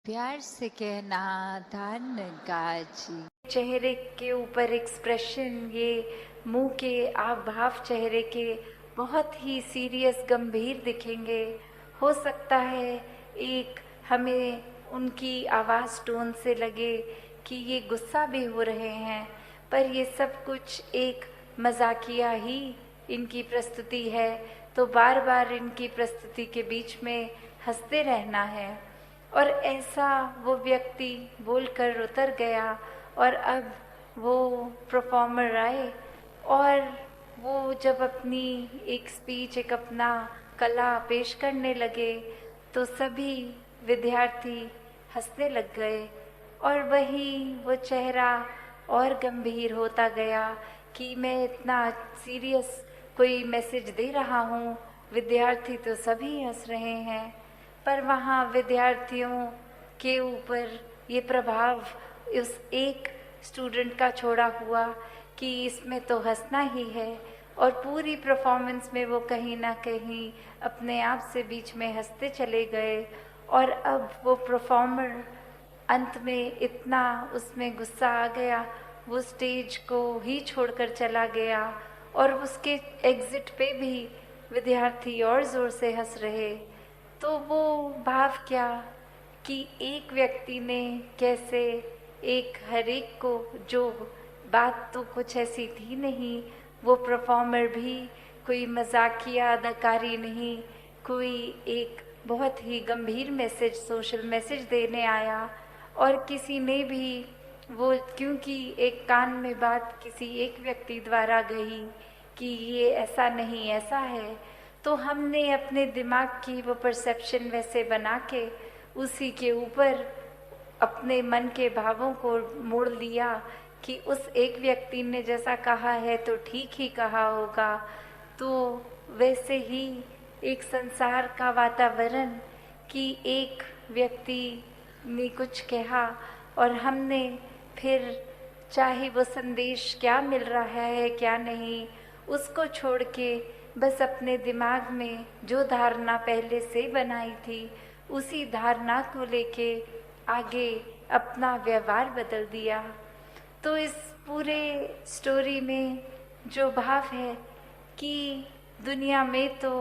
प्यार से कहना धन गाजी। चेहरे के ऊपर एक्सप्रेशन, ये मुंह के हाव भाव चेहरे के बहुत ही सीरियस गंभीर दिखेंगे। हो सकता है एक हमें उनकी आवाज़ टोन से लगे कि ये गुस्सा भी हो रहे हैं, पर ये सब कुछ एक मजाकिया ही इनकी प्रस्तुति है। तो बार बार इनकी प्रस्तुति के बीच में हंसते रहना है। और ऐसा वो व्यक्ति बोलकर उतर गया और अब वो परफॉर्मर आए और वो जब अपनी एक स्पीच, एक अपना कला पेश करने लगे तो सभी विद्यार्थी हंसने लग गए। और वही वो चेहरा और गंभीर होता गया कि मैं इतना सीरियस कोई मैसेज दे रहा हूँ, विद्यार्थी तो सभी हंस रहे हैं, पर वहाँ विद्यार्थियों के ऊपर ये प्रभाव उस एक स्टूडेंट का छोड़ा हुआ कि इसमें तो हंसना ही है। और पूरी परफॉर्मेंस में वो कहीं ना कहीं अपने आप से बीच में हंसते चले गए। और अब वो परफॉर्मर अंत में इतना उसमें गुस्सा आ गया, वो स्टेज को ही छोड़कर चला गया। और उसके एग्जिट पे भी विद्यार्थी और ज़ोर से हंस रहे। तो वो भाव क्या कि एक व्यक्ति ने कैसे एक हर एक को, जो बात तो कुछ ऐसी थी नहीं, वो परफॉर्मर भी कोई मजाकिया अदाकारी नहीं, कोई एक बहुत ही गंभीर मैसेज, सोशल मैसेज देने आया। और किसी ने भी वो, क्योंकि एक कान में बात किसी एक व्यक्ति द्वारा गई कि ये ऐसा नहीं ऐसा है, तो हमने अपने दिमाग की वो परसेप्शन वैसे बना के उसी के ऊपर अपने मन के भावों को मोड़ लिया कि उस एक व्यक्ति ने जैसा कहा है तो ठीक ही कहा होगा। तो वैसे ही एक संसार का वातावरण कि एक व्यक्ति ने कुछ कहा और हमने फिर, चाहे वो संदेश क्या मिल रहा है क्या नहीं, उसको छोड़ के बस अपने दिमाग में जो धारणा पहले से बनाई थी उसी धारणा को लेके आगे अपना व्यवहार बदल दिया। तो इस पूरे स्टोरी में जो भाव है कि दुनिया में तो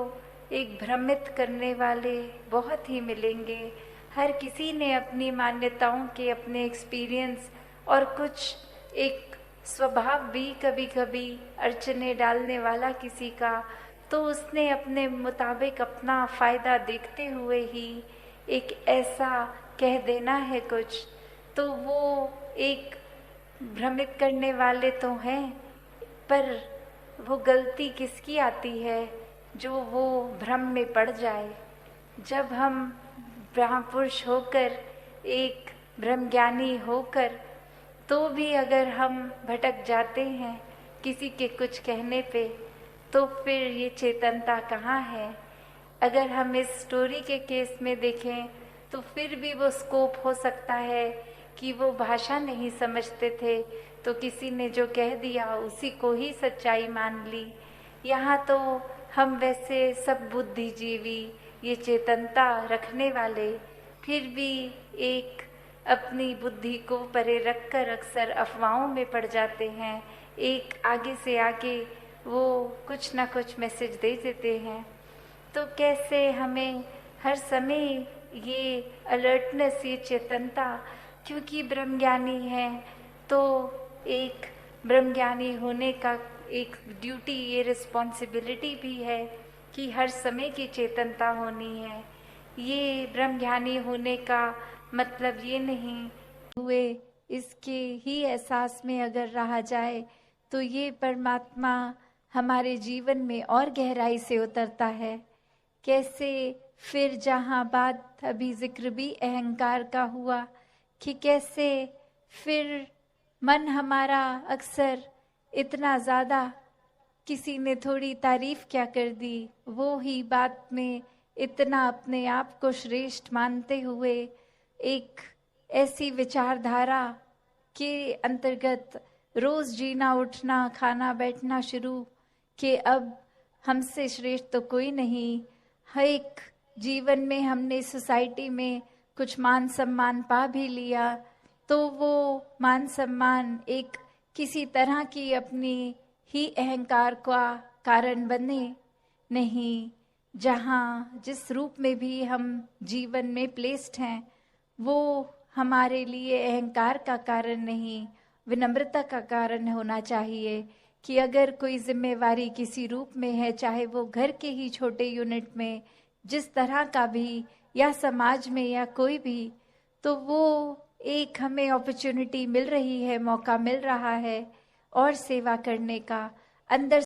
एक भ्रमित करने वाले बहुत ही मिलेंगे। हर किसी ने अपनी मान्यताओं के, अपने एक्सपीरियंस और कुछ एक स्वभाव भी कभी कभी अड़चने डालने वाला किसी का, तो उसने अपने मुताबिक अपना फ़ायदा देखते हुए ही एक ऐसा कह देना है कुछ, तो वो एक भ्रमित करने वाले तो हैं, पर वो गलती किसकी आती है जो वो भ्रम में पड़ जाए। जब हम ब्रह्मपुरुष होकर, एक ब्रह्मज्ञानी होकर, तो भी अगर हम भटक जाते हैं किसी के कुछ कहने पे, तो फिर ये चेतनता कहाँ है। अगर हम इस स्टोरी के केस में देखें तो फिर भी वो स्कोप हो सकता है कि वो भाषा नहीं समझते थे तो किसी ने जो कह दिया उसी को ही सच्चाई मान ली। यहाँ तो हम वैसे सब बुद्धिजीवी, ये चेतनता रखने वाले, फिर भी एक अपनी बुद्धि को परे रखकर अक्सर अफवाहों में पड़ जाते हैं। एक आगे से आगे वो कुछ ना कुछ मैसेज दे देते हैं। तो कैसे हमें हर समय ये अलर्टनेस, ये चेतनता, क्योंकि ब्रह्मज्ञानी है तो एक ब्रह्मज्ञानी होने का एक ड्यूटी, ये रिस्पॉन्सिबिलिटी भी है कि हर समय की चेतनता होनी है। ये ब्रह्मज्ञानी होने का मतलब ये नहीं हुए इसके ही एहसास में अगर रहा जाए तो ये परमात्मा हमारे जीवन में और गहराई से उतरता है। कैसे फिर जहाँ बात अभी जिक्र भी अहंकार का हुआ कि कैसे फिर मन हमारा अक्सर इतना ज़्यादा, किसी ने थोड़ी तारीफ क्या कर दी, वो ही बात में इतना अपने आप को श्रेष्ठ मानते हुए एक ऐसी विचारधारा के अंतर्गत रोज जीना, उठना, खाना, बैठना शुरू कि अब हमसे श्रेष्ठ तो कोई नहीं। हर एक जीवन में हमने सोसाइटी में कुछ मान सम्मान पा भी लिया तो वो मान सम्मान एक किसी तरह की अपनी ही अहंकार का कारण बने नहीं। जहाँ जिस रूप में भी हम जीवन में प्लेस्ड हैं वो हमारे लिए अहंकार का कारण नहीं, विनम्रता का कारण होना चाहिए। कि अगर कोई जिम्मेवारी किसी रूप में है, चाहे वो घर के ही छोटे यूनिट में जिस तरह का भी, या समाज में या कोई भी, तो वो एक हमें अपॉर्चुनिटी मिल रही है, मौका मिल रहा है और सेवा करने का। अंदर